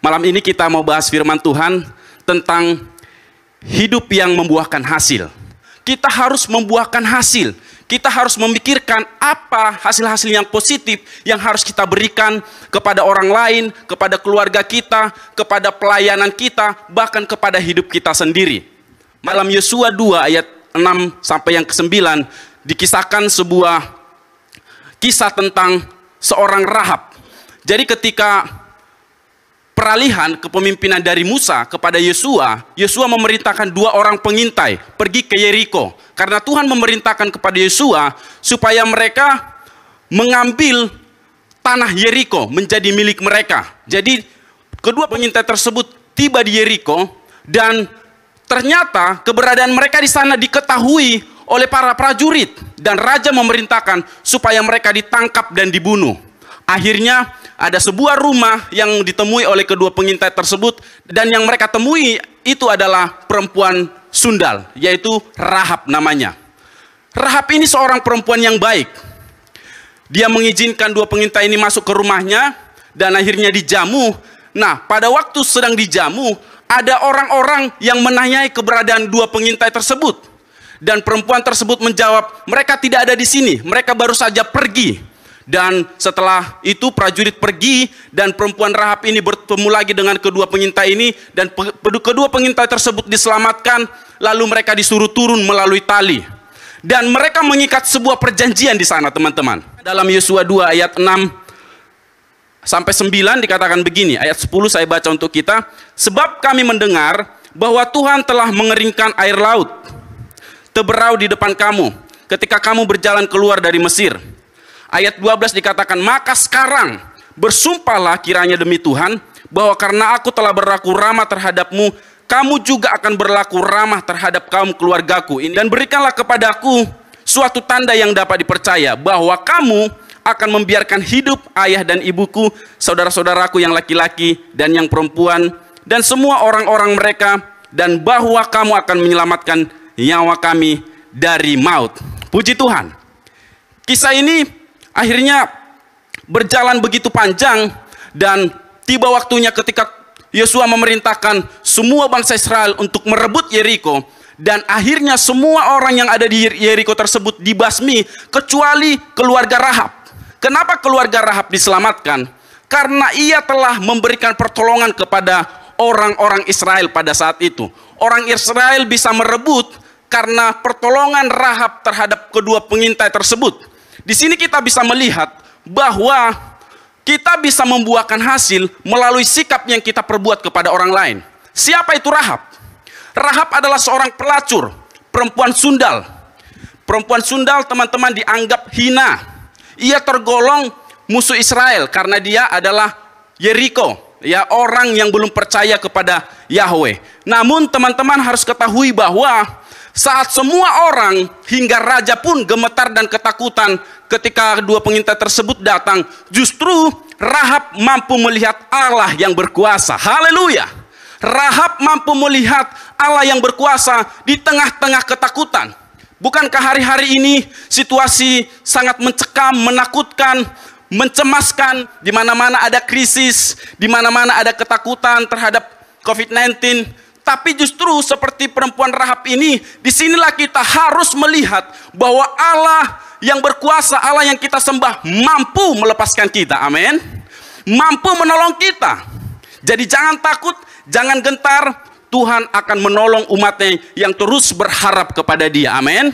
Malam ini kita mau bahas firman Tuhan tentang hidup yang membuahkan hasil. Kita harus membuahkan hasil. Kita harus memikirkan apa hasil-hasil yang positif yang harus kita berikan kepada orang lain, kepada keluarga kita, kepada pelayanan kita, bahkan kepada hidup kita sendiri. Dalam Yosua 2 ayat 6 sampai yang ke-9 dikisahkan sebuah kisah tentang seorang Rahab. Jadi ketika peralihan kepemimpinan dari Musa kepada Yosua, Yosua memerintahkan 2 orang pengintai pergi ke Yeriko. Karena Tuhan memerintahkan kepada Yosua supaya mereka mengambil tanah Yeriko menjadi milik mereka. Jadi kedua pengintai tersebut tiba di Yeriko dan ternyata keberadaan mereka di sana diketahui oleh para prajurit dan raja memerintahkan supaya mereka ditangkap dan dibunuh. Akhirnya ada sebuah rumah yang ditemui oleh kedua pengintai tersebut dan yang mereka temui itu adalah perempuan sundal, yaitu Rahab namanya. Rahab ini seorang perempuan yang baik. Dia mengizinkan 2 pengintai ini masuk ke rumahnya dan akhirnya dijamu. Nah, pada waktu sedang dijamu, ada orang-orang yang menanyai keberadaan 2 pengintai tersebut. Dan perempuan tersebut menjawab, mereka tidak ada di sini, mereka baru saja pergi. Dan setelah itu prajurit pergi dan perempuan Rahab ini bertemu lagi dengan kedua pengintai ini dan kedua pengintai tersebut diselamatkan, lalu mereka disuruh turun melalui tali. Dan mereka mengikat sebuah perjanjian di sana, teman-teman. Dalam Yosua 2 ayat 6 sampai 9 dikatakan begini, ayat 10 saya baca untuk kita. Sebab kami mendengar bahwa Tuhan telah mengeringkan air laut teberau di depan kamu ketika kamu berjalan keluar dari Mesir. Ayat 12 dikatakan, maka sekarang bersumpahlah kiranya demi Tuhan, bahwa karena aku telah berlaku ramah terhadapmu, kamu juga akan berlaku ramah terhadap kaum keluargaku. Dan berikanlah kepadaku suatu tanda yang dapat dipercaya, bahwa kamu akan membiarkan hidup ayah dan ibuku, saudara-saudaraku yang laki-laki dan yang perempuan, dan semua orang-orang mereka, dan bahwa kamu akan menyelamatkan nyawa kami dari maut. Puji Tuhan. Kisah ini akhirnya berjalan begitu panjang dan tiba waktunya ketika Yosua memerintahkan semua bangsa Israel untuk merebut Yeriko dan akhirnya semua orang yang ada di Yeriko tersebut dibasmi kecuali keluarga Rahab. Kenapa keluarga Rahab diselamatkan? Karena ia telah memberikan pertolongan kepada orang-orang Israel pada saat itu. Orang Israel bisa merebut karena pertolongan Rahab terhadap kedua pengintai tersebut. Di sini kita bisa melihat bahwa kita bisa membuahkan hasil melalui sikap yang kita perbuat kepada orang lain. Siapa itu Rahab? Rahab adalah seorang pelacur, perempuan sundal. Perempuan sundal, teman-teman, dianggap hina. Ia tergolong musuh Israel karena dia adalah Yeriko, ya, orang yang belum percaya kepada Yahweh. Namun teman-teman harus ketahui bahwa saat semua orang hingga raja pun gemetar dan ketakutan ketika kedua pengintai tersebut datang, justru Rahab mampu melihat Allah yang berkuasa. Haleluya. Rahab mampu melihat Allah yang berkuasa di tengah-tengah ketakutan. Bukankah hari-hari ini situasi sangat mencekam, menakutkan, mencemaskan, di mana-mana ada krisis, di mana-mana ada ketakutan terhadap COVID-19. Tapi justru seperti perempuan Rahab ini, disinilah kita harus melihat bahwa Allah yang berkuasa, Allah yang kita sembah mampu melepaskan kita. Amin. Mampu menolong kita. Jadi jangan takut, jangan gentar. Tuhan akan menolong umatnya yang terus berharap kepada Dia. Amin.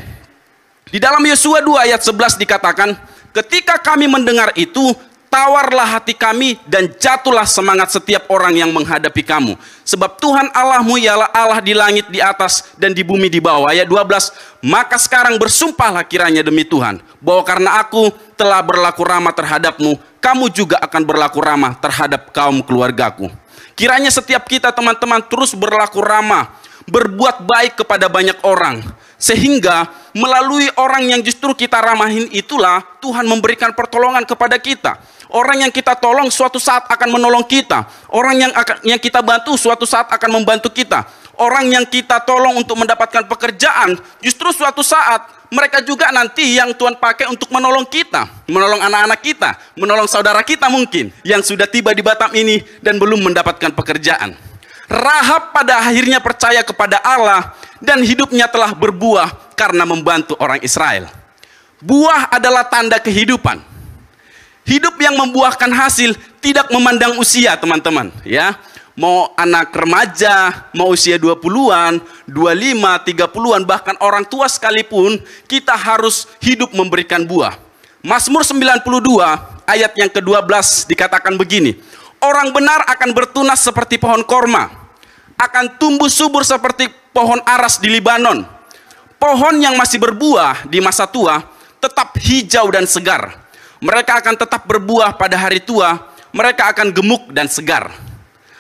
Di dalam Yosua 2 ayat 11 dikatakan, ketika kami mendengar itu, tawarlah hati kami dan jatuhlah semangat setiap orang yang menghadapi kamu. Sebab Tuhan Allahmu ialah Allah di langit di atas dan di bumi di bawah. Ayat 12, maka sekarang bersumpahlah kiranya demi Tuhan, bahwa karena aku telah berlaku ramah terhadapmu, kamu juga akan berlaku ramah terhadap kaum keluargaku. Kiranya setiap kita, teman-teman, terus berlaku ramah, berbuat baik kepada banyak orang. Sehingga melalui orang yang justru kita ramahin itulah Tuhan memberikan pertolongan kepada kita. Orang yang kita tolong suatu saat akan menolong kita. Orang yang kita bantu suatu saat akan membantu kita. Orang yang kita tolong untuk mendapatkan pekerjaan, justru suatu saat mereka juga nanti yang Tuhan pakai untuk menolong kita, menolong anak-anak kita, menolong saudara kita mungkin yang sudah tiba di Batam ini dan belum mendapatkan pekerjaan. Rahab pada akhirnya percaya kepada Allah dan hidupnya telah berbuah karena membantu orang Israel. Buah adalah tanda kehidupan. Hidup yang membuahkan hasil tidak memandang usia, teman-teman, ya. Mau anak remaja, mau usia 20-an, 25, 30-an, bahkan orang tua sekalipun, kita harus hidup memberikan buah. Mazmur 92 ayat yang ke-12 dikatakan begini, orang benar akan bertunas seperti pohon korma, akan tumbuh subur seperti pohon aras di Libanon. Pohon yang masih berbuah di masa tua tetap hijau dan segar. Mereka akan tetap berbuah pada hari tua, mereka akan gemuk dan segar.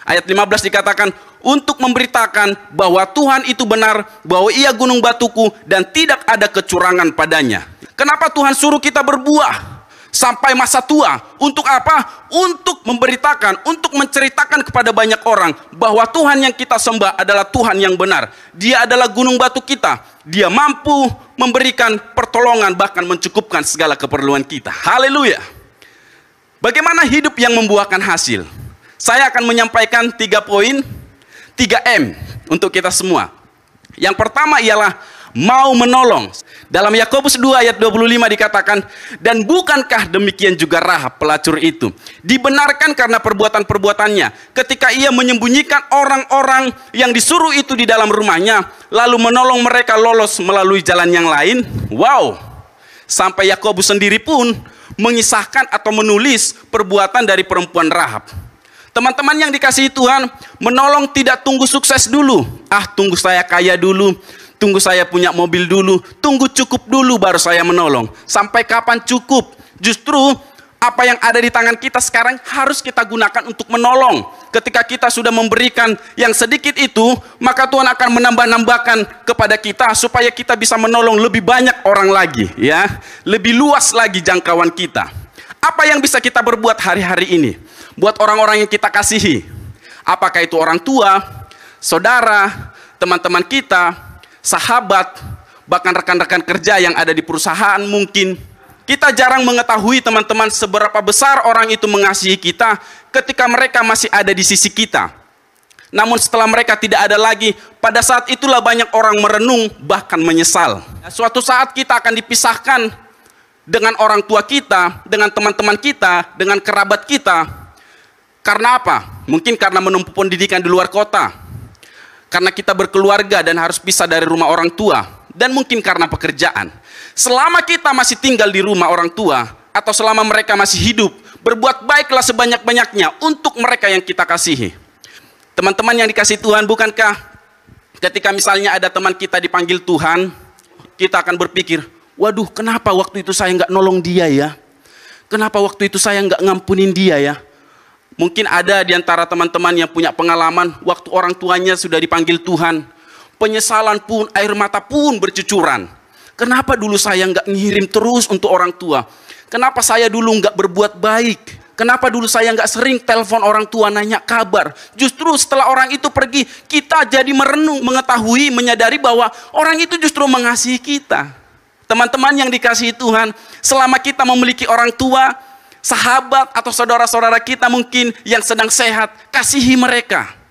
Ayat 15 dikatakan, untuk memberitakan bahwa Tuhan itu benar, bahwa ia gunung batuku dan tidak ada kecurangan padanya. Kenapa Tuhan suruh kita berbuah sampai masa tua? Untuk apa? Untuk memberitakan, untuk menceritakan kepada banyak orang bahwa Tuhan yang kita sembah adalah Tuhan yang benar. Dia adalah gunung batu kita. Dia mampu memberikan pertolongan, bahkan mencukupkan segala keperluan kita. Haleluya. Bagaimana hidup yang membuahkan hasil? Saya akan menyampaikan 3 poin, 3M untuk kita semua. Yang pertama ialah mau menolong. Dalam Yakobus 2 ayat 25 dikatakan, dan bukankah demikian juga Rahab pelacur itu dibenarkan karena perbuatan-perbuatannya ketika ia menyembunyikan orang-orang yang disuruh itu di dalam rumahnya, lalu menolong mereka lolos melalui jalan yang lain. Wow, sampai Yakobus sendiri pun mengisahkan atau menulis perbuatan dari perempuan Rahab. Teman-teman yang dikasihi Tuhan, menolong tidak tunggu sukses dulu. Tunggu saya kaya dulu, tunggu saya punya mobil dulu, tunggu cukup dulu baru saya menolong. Sampai kapan cukup? Justru apa yang ada di tangan kita sekarang harus kita gunakan untuk menolong. Ketika kita sudah memberikan yang sedikit itu, maka Tuhan akan menambah-nambahkan kepada kita supaya kita bisa menolong lebih banyak orang lagi, ya. Lebih luas lagi jangkauan kita. Apa yang bisa kita berbuat hari-hari ini buat orang-orang yang kita kasihi? Apakah itu orang tua, saudara, teman-teman kita, sahabat, bahkan rekan-rekan kerja yang ada di perusahaan mungkin. Kita jarang mengetahui, teman-teman, seberapa besar orang itu mengasihi kita ketika mereka masih ada di sisi kita. Namun setelah mereka tidak ada lagi, pada saat itulah banyak orang merenung bahkan menyesal. Suatu saat kita akan dipisahkan dengan orang tua kita, dengan teman-teman kita, dengan kerabat kita. Karena apa? Mungkin karena menempuh pendidikan di luar kota, karena kita berkeluarga dan harus pisah dari rumah orang tua, dan mungkin karena pekerjaan. Selama kita masih tinggal di rumah orang tua, atau selama mereka masih hidup, berbuat baiklah sebanyak-banyaknya untuk mereka yang kita kasihi. Teman-teman yang dikasihi Tuhan, bukankah ketika misalnya ada teman kita dipanggil Tuhan, kita akan berpikir, waduh, kenapa waktu itu saya nggak nolong dia ya? Kenapa waktu itu saya nggak ngampunin dia ya? Mungkin ada di antara teman-teman yang punya pengalaman waktu orang tuanya sudah dipanggil Tuhan, penyesalan pun, air mata pun bercucuran. Kenapa dulu saya nggak ngirim terus untuk orang tua? Kenapa saya dulu nggak berbuat baik? Kenapa dulu saya nggak sering telepon orang tua nanya kabar? Justru setelah orang itu pergi, kita jadi merenung, mengetahui, menyadari bahwa orang itu justru mengasihi kita. Teman-teman yang dikasihi Tuhan, selama kita memiliki orang tua, sahabat atau saudara-saudara kita mungkin yang sedang sehat, kasihi mereka.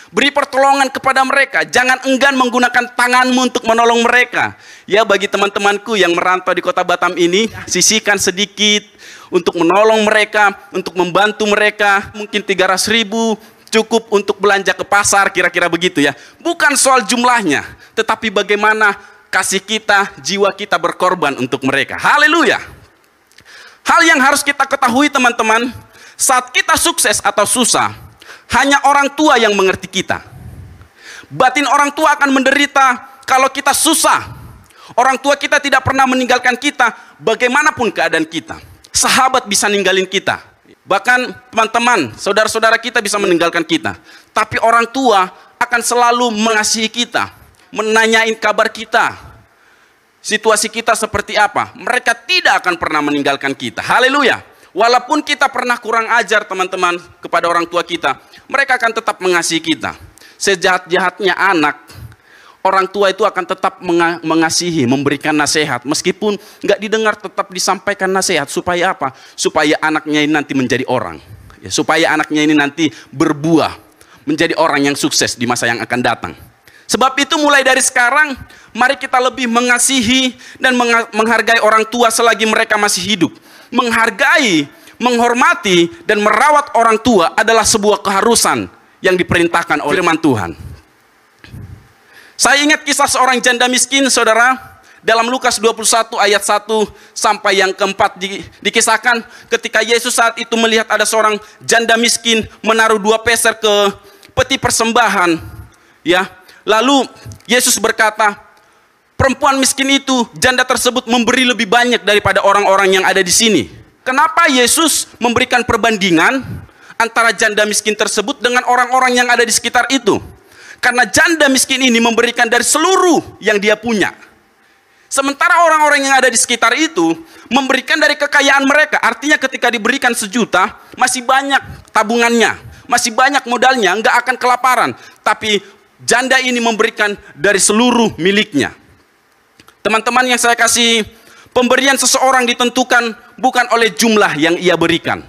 Beri pertolongan kepada mereka. Jangan enggan menggunakan tanganmu untuk menolong mereka. Ya, bagi teman-temanku yang merantau di kota Batam ini, sisihkan sedikit untuk menolong mereka, untuk membantu mereka. Mungkin 300.000 cukup untuk belanja ke pasar, kira-kira begitu ya. Bukan soal jumlahnya, tetapi bagaimana kasih kita, jiwa kita berkorban untuk mereka. Haleluya. Hal yang harus kita ketahui, teman-teman, saat kita sukses atau susah, hanya orang tua yang mengerti kita. Batin orang tua akan menderita kalau kita susah. Orang tua kita tidak pernah meninggalkan kita bagaimanapun keadaan kita. Sahabat bisa ninggalin kita. Bahkan teman-teman, saudara-saudara kita bisa meninggalkan kita. Tapi orang tua akan selalu mengasihi kita, menanyain kabar kita, situasi kita seperti apa. Mereka tidak akan pernah meninggalkan kita. Haleluya. Walaupun kita pernah kurang ajar, teman-teman, kepada orang tua kita, mereka akan tetap mengasihi kita. sejahat-jahatnya anak, orang tua itu akan tetap mengasihi, memberikan nasihat. Meskipun nggak didengar, tetap disampaikan nasihat. Supaya apa? Supaya anaknya ini nanti menjadi orang. Ya, supaya anaknya ini nanti berbuah, menjadi orang yang sukses di masa yang akan datang. Sebab itu mulai dari sekarang, mari kita lebih mengasihi dan menghargai orang tua selagi mereka masih hidup. Menghargai, menghormati, dan merawat orang tua adalah sebuah keharusan yang diperintahkan oleh firman Tuhan. Saya ingat kisah seorang janda miskin, saudara, dalam Lukas 21 ayat 1 sampai yang keempat dikisahkan ketika Yesus saat itu melihat ada seorang janda miskin menaruh 2 peser ke peti persembahan, ya. Lalu Yesus berkata, perempuan miskin itu, janda tersebut memberi lebih banyak daripada orang-orang yang ada di sini. Kenapa Yesus memberikan perbandingan antara janda miskin tersebut dengan orang-orang yang ada di sekitar itu? Karena janda miskin ini memberikan dari seluruh yang dia punya. Sementara orang-orang yang ada di sekitar itu memberikan dari kekayaan mereka. Artinya ketika diberikan 1 juta, masih banyak tabungannya, masih banyak modalnya, nggak akan kelaparan. Tapi janda ini memberikan dari seluruh miliknya. Teman-teman yang saya kasih, pemberian seseorang ditentukan bukan oleh jumlah yang ia berikan,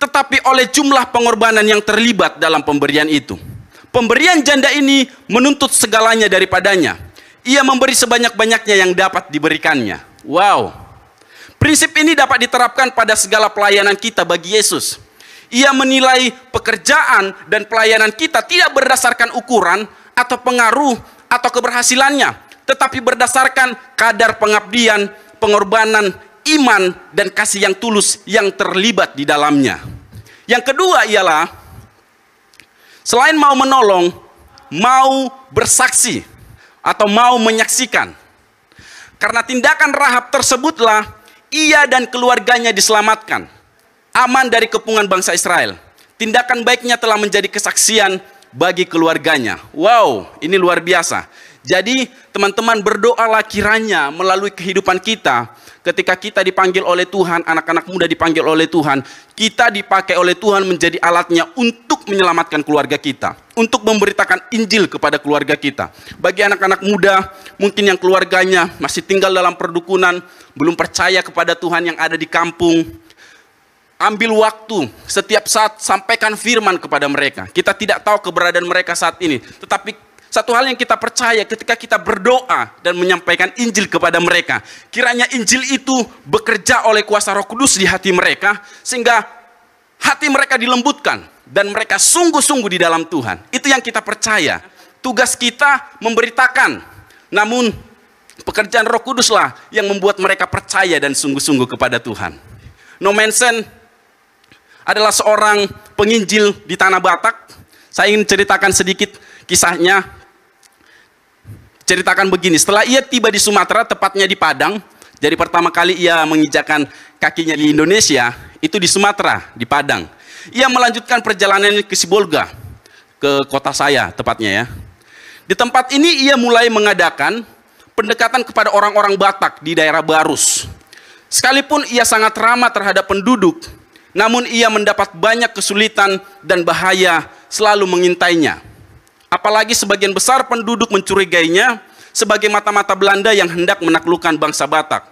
tetapi oleh jumlah pengorbanan yang terlibat dalam pemberian itu. Pemberian janda ini menuntut segalanya daripadanya. Ia memberi sebanyak-banyaknya yang dapat diberikannya. Wow. Prinsip ini dapat diterapkan pada segala pelayanan kita bagi Yesus. Ia menilai pekerjaan dan pelayanan kita tidak berdasarkan ukuran atau pengaruh atau keberhasilannya, tetapi berdasarkan kadar pengabdian, pengorbanan, iman, dan kasih yang tulus yang terlibat di dalamnya. Yang kedua ialah, selain mau menolong, mau bersaksi atau mau menyaksikan. Karena tindakan Rahab tersebutlah ia dan keluarganya diselamatkan, aman dari kepungan bangsa Israel. Tindakan baiknya telah menjadi kesaksian bagi keluarganya. Wow, ini luar biasa. Jadi teman-teman, berdoalah kiranya melalui kehidupan kita, ketika kita dipanggil oleh Tuhan, anak-anak muda dipanggil oleh Tuhan, kita dipakai oleh Tuhan menjadi alatnya untuk menyelamatkan keluarga kita, untuk memberitakan Injil kepada keluarga kita. Bagi anak-anak muda, mungkin yang keluarganya masih tinggal dalam perdukunan, belum percaya kepada Tuhan yang ada di kampung, ambil waktu setiap saat, sampaikan firman kepada mereka. Kita tidak tahu keberadaan mereka saat ini, tetapi satu hal yang kita percaya, ketika kita berdoa dan menyampaikan Injil kepada mereka, kiranya Injil itu bekerja oleh kuasa Roh Kudus di hati mereka, sehingga hati mereka dilembutkan dan mereka sungguh-sungguh di dalam Tuhan. Itu yang kita percaya. Tugas kita memberitakan, namun pekerjaan Roh Kuduslah yang membuat mereka percaya dan sungguh-sungguh kepada Tuhan. Nomensen adalah seorang penginjil di Tanah Batak. Saya ingin ceritakan sedikit kisahnya. Ceritakan begini, setelah ia tiba di Sumatera, tepatnya di Padang, jadi pertama kali ia menginjakan kakinya di Indonesia, itu di Sumatera, di Padang. Ia melanjutkan perjalanannya ke Sibolga, ke kota saya tepatnya ya. Di tempat ini ia mulai mengadakan pendekatan kepada orang-orang Batak di daerah Barus. Sekalipun ia sangat ramah terhadap penduduk, namun ia mendapat banyak kesulitan dan bahaya selalu mengintainya. Apalagi sebagian besar penduduk mencurigainya sebagai mata-mata Belanda yang hendak menaklukkan bangsa Batak.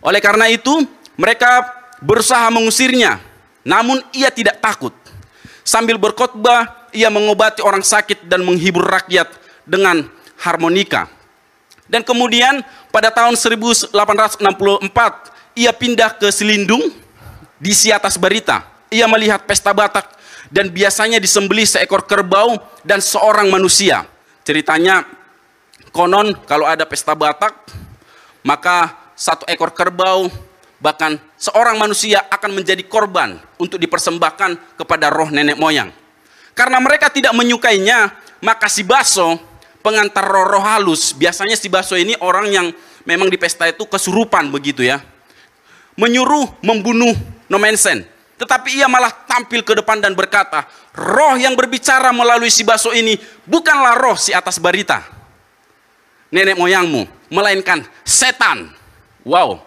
Oleh karena itu, mereka berusaha mengusirnya, namun ia tidak takut. Sambil berkhotbah, ia mengobati orang sakit dan menghibur rakyat dengan harmonika. Dan kemudian pada tahun 1864, ia pindah ke Selindung di Siatas Barita. Ia melihat pesta Batak dan biasanya disembelih seekor kerbau dan seorang manusia. Ceritanya, konon kalau ada pesta Batak, maka 1 ekor kerbau, bahkan seorang manusia akan menjadi korban untuk dipersembahkan kepada roh nenek moyang. Karena mereka tidak menyukainya, maka si Baso, pengantar roh-roh halus, biasanya si Baso ini orang yang memang di pesta itu kesurupan begitu ya, menyuruh membunuh Nomensen. Tetapi ia malah tampil ke depan dan berkata, roh yang berbicara melalui si Baso ini bukanlah roh si Atas Barita, nenek moyangmu, melainkan setan. Wow.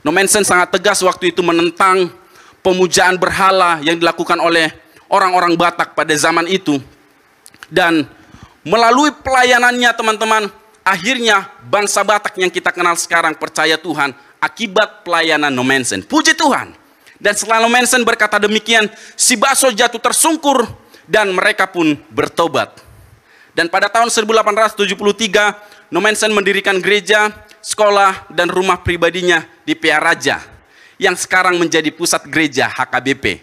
Nomensen sangat tegas waktu itu menentang pemujaan berhala yang dilakukan oleh orang-orang Batak pada zaman itu. Dan Melalui pelayanannya teman-teman, akhirnya bangsa Batak yang kita kenal sekarang percaya Tuhan akibat pelayanan Nommensen. Puji Tuhan. Dan setelah Nommensen berkata demikian, si bakso jatuh tersungkur dan mereka pun bertobat. Dan pada tahun 1873, Nommensen mendirikan gereja, sekolah, dan rumah pribadinya di Pearaja, yang sekarang menjadi pusat gereja HKBP.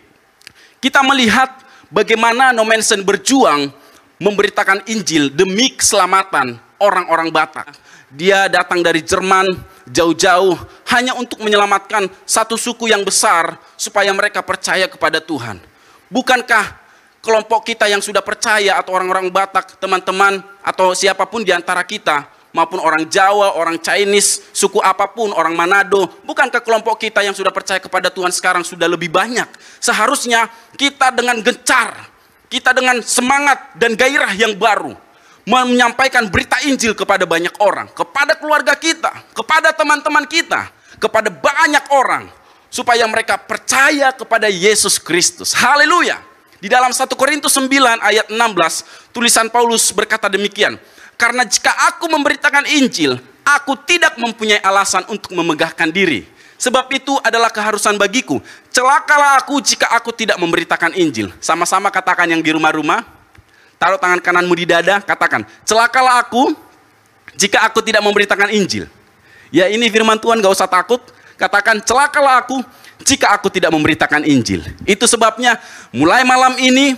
Kita melihat bagaimana Nommensen berjuang memberitakan Injil demi keselamatan orang-orang Batak. Dia datang dari Jerman jauh-jauh hanya untuk menyelamatkan satu suku yang besar supaya mereka percaya kepada Tuhan. Bukankah kelompok kita yang sudah percaya atau orang-orang Batak, teman-teman, atau siapapun di antara kita, maupun orang Jawa, orang Chinese, suku apapun, orang Manado, bukankah kelompok kita yang sudah percaya kepada Tuhan sekarang sudah lebih banyak? Seharusnya kita dengan gencar, kita dengan semangat dan gairah yang baru menyampaikan berita Injil kepada banyak orang, kepada keluarga kita, kepada teman-teman kita, kepada banyak orang, supaya mereka percaya kepada Yesus Kristus. Haleluya. Di dalam 1 Korintus 9 ayat 16, tulisan Paulus berkata demikian, karena jika aku memberitakan Injil, aku tidak mempunyai alasan untuk memegahkan diri. Sebab itu adalah keharusan bagiku. Celakalah aku jika aku tidak memberitakan Injil. Sama-sama katakan yang di rumah-rumah. Taruh tangan kananmu di dada, katakan, celakalah aku jika aku tidak memberitakan Injil. Ya, ini firman Tuhan, gak usah takut. Katakan, celakalah aku jika aku tidak memberitakan Injil. Itu sebabnya mulai malam ini,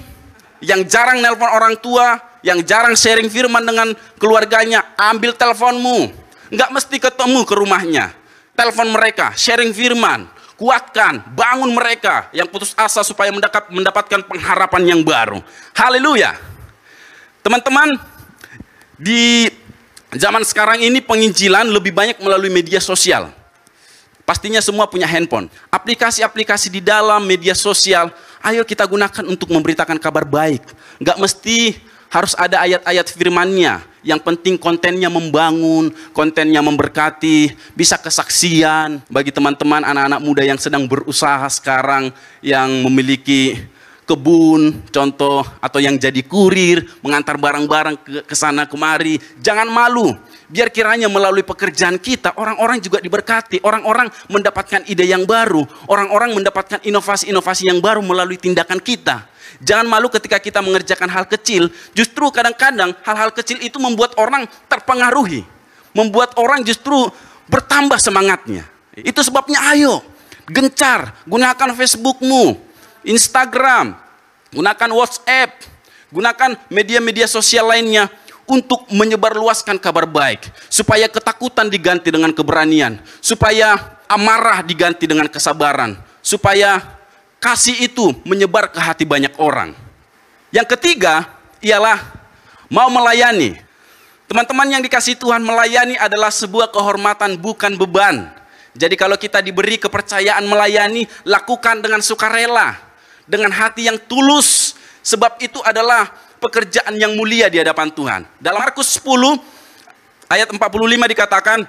yang jarang nelpon orang tua, yang jarang sharing firman dengan keluarganya, ambil teleponmu. Nggak mesti ketemu ke rumahnya. Telepon mereka, sharing firman, kuatkan, bangun mereka yang putus asa supaya mendapatkan pengharapan yang baru. Haleluya. Teman-teman, di zaman sekarang ini penginjilan lebih banyak melalui media sosial. Pastinya semua punya handphone. Aplikasi-aplikasi di dalam media sosial, ayo kita gunakan untuk memberitakan kabar baik. Nggak mesti harus ada ayat-ayat firman-Nya. Yang penting kontennya membangun, kontennya memberkati, bisa kesaksian bagi teman-teman anak-anak muda yang sedang berusaha sekarang, yang memiliki kebun, contoh, atau yang jadi kurir, mengantar barang-barang ke sana kemari. Jangan malu, biar kiranya melalui pekerjaan kita, orang-orang juga diberkati, orang-orang mendapatkan ide yang baru, orang-orang mendapatkan inovasi-inovasi yang baru melalui tindakan kita. Jangan malu ketika kita mengerjakan hal kecil. Justru kadang-kadang hal-hal kecil itu membuat orang terpengaruhi, membuat orang justru bertambah semangatnya. Itu sebabnya ayo gencar, gunakan Facebookmu, Instagram, gunakan WhatsApp, gunakan media-media sosial lainnya untuk menyebarluaskan kabar baik, supaya ketakutan diganti dengan keberanian, supaya amarah diganti dengan kesabaran, supaya kasih itu menyebar ke hati banyak orang. Yang ketiga ialah mau melayani. Teman-teman yang dikasihi Tuhan, melayani adalah sebuah kehormatan, bukan beban. Jadi kalau kita diberi kepercayaan melayani, lakukan dengan sukarela, dengan hati yang tulus, sebab itu adalah pekerjaan yang mulia di hadapan Tuhan. Dalam Markus 10 ayat 45 dikatakan,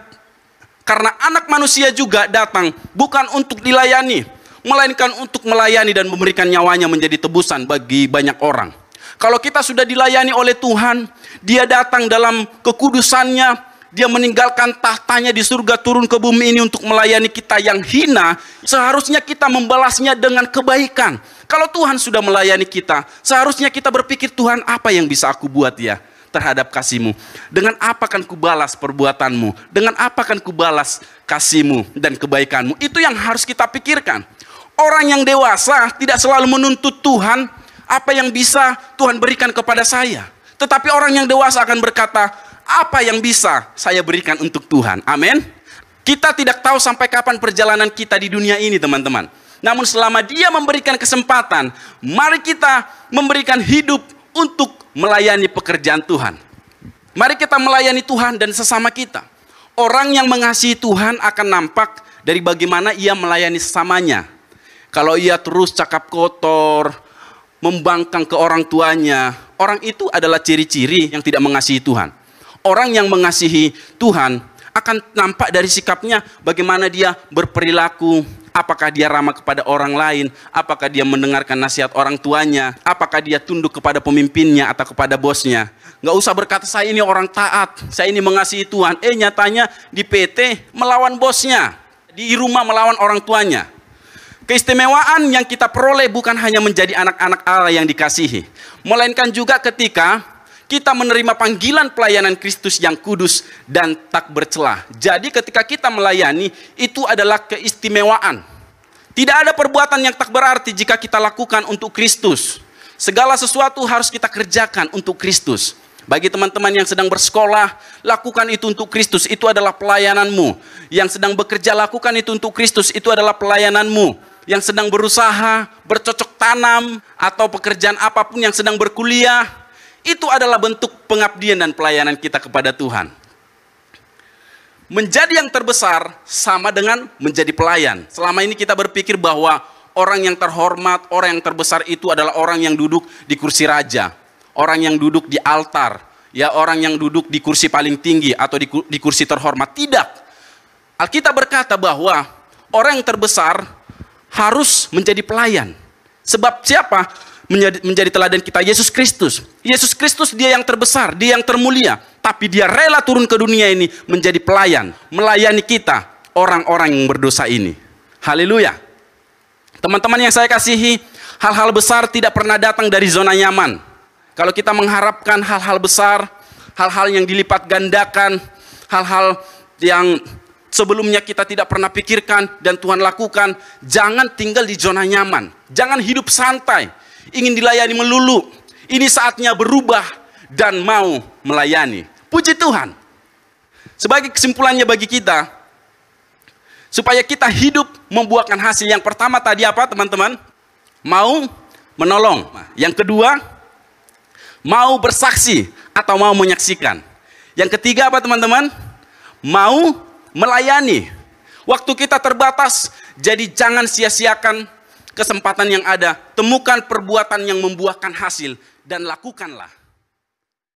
karena anak manusia juga datang bukan untuk dilayani, melainkan untuk melayani dan memberikan nyawanya menjadi tebusan bagi banyak orang. Kalau kita sudah dilayani oleh Tuhan, Dia datang dalam kekudusannya, Dia meninggalkan tahtanya di surga turun ke bumi ini untuk melayani kita yang hina. Seharusnya kita membalasnya dengan kebaikan. Kalau Tuhan sudah melayani kita, seharusnya kita berpikir, Tuhan, apa yang bisa aku buat ya terhadap kasih-Mu? Dengan apa akan kubalas perbuatanmu? Dengan apa akan kubalas kasih-Mu dan kebaikan-Mu? Itu yang harus kita pikirkan. Orang yang dewasa tidak selalu menuntut Tuhan apa yang bisa Tuhan berikan kepada saya. Tetapi orang yang dewasa akan berkata, apa yang bisa saya berikan untuk Tuhan? Amin. Kita tidak tahu sampai kapan perjalanan kita di dunia ini, teman-teman. Namun selama Dia memberikan kesempatan, mari kita memberikan hidup untuk melayani pekerjaan Tuhan. Mari kita melayani Tuhan dan sesama kita. Orang yang mengasihi Tuhan akan nampak dari bagaimana ia melayani sesamanya. Kalau ia terus cakap kotor, membangkang ke orang tuanya, orang itu adalah ciri-ciri yang tidak mengasihi Tuhan. Orang yang mengasihi Tuhan akan nampak dari sikapnya bagaimana dia berperilaku, Apakah dia ramah kepada orang lain? Apakah dia mendengarkan nasihat orang tuanya? Apakah dia tunduk kepada pemimpinnya atau kepada bosnya? Nggak usah berkata, saya ini orang taat, saya ini mengasihi Tuhan. Nyatanya di PT melawan bosnya, di rumah melawan orang tuanya. Keistimewaan yang kita peroleh bukan hanya menjadi anak-anak Allah yang dikasihi, melainkan juga ketika kita menerima panggilan pelayanan Kristus yang kudus dan tak bercelah. Jadi ketika kita melayani, itu adalah keistimewaan. Tidak ada perbuatan yang tak berarti jika kita lakukan untuk Kristus. Segala sesuatu harus kita kerjakan untuk Kristus. Bagi teman-teman yang sedang bersekolah, lakukan itu untuk Kristus, itu adalah pelayananmu. Yang sedang bekerja, lakukan itu untuk Kristus, itu adalah pelayananmu. Yang sedang berusaha, bercocok tanam, atau pekerjaan apapun yang sedang berkuliah, itu adalah bentuk pengabdian dan pelayanan kita kepada Tuhan. Menjadi yang terbesar sama dengan menjadi pelayan. Selama ini kita berpikir bahwa orang yang terhormat, orang yang terbesar itu adalah orang yang duduk di kursi raja, orang yang duduk di altar, ya, orang yang duduk di kursi paling tinggi atau di kursi terhormat. Tidak. Alkitab berkata bahwa orang yang terbesar harus menjadi pelayan. Sebab siapa menjadi teladan kita? Yesus Kristus. Yesus Kristus dia yang terbesar, dia yang termulia. Tapi dia rela turun ke dunia ini menjadi pelayan, melayani kita, orang-orang yang berdosa ini. Haleluya. Teman-teman yang saya kasihi, hal-hal besar tidak pernah datang dari zona nyaman. Kalau kita mengharapkan hal-hal besar, hal-hal yang dilipat gandakan, hal-hal yang sebelumnya kita tidak pernah pikirkan dan Tuhan lakukan, jangan tinggal di zona nyaman. Jangan hidup santai, ingin dilayani melulu. Ini saatnya berubah dan mau melayani. Puji Tuhan. Sebagai kesimpulannya bagi kita, supaya kita hidup membuahkan hasil, yang pertama tadi apa teman-teman? Mau menolong. Yang kedua, mau bersaksi atau mau menyaksikan. Yang ketiga apa teman-teman? Mau melayani. Waktu kita terbatas, jadi jangan sia-siakan kesempatan yang ada. Temukan perbuatan yang membuahkan hasil dan lakukanlah.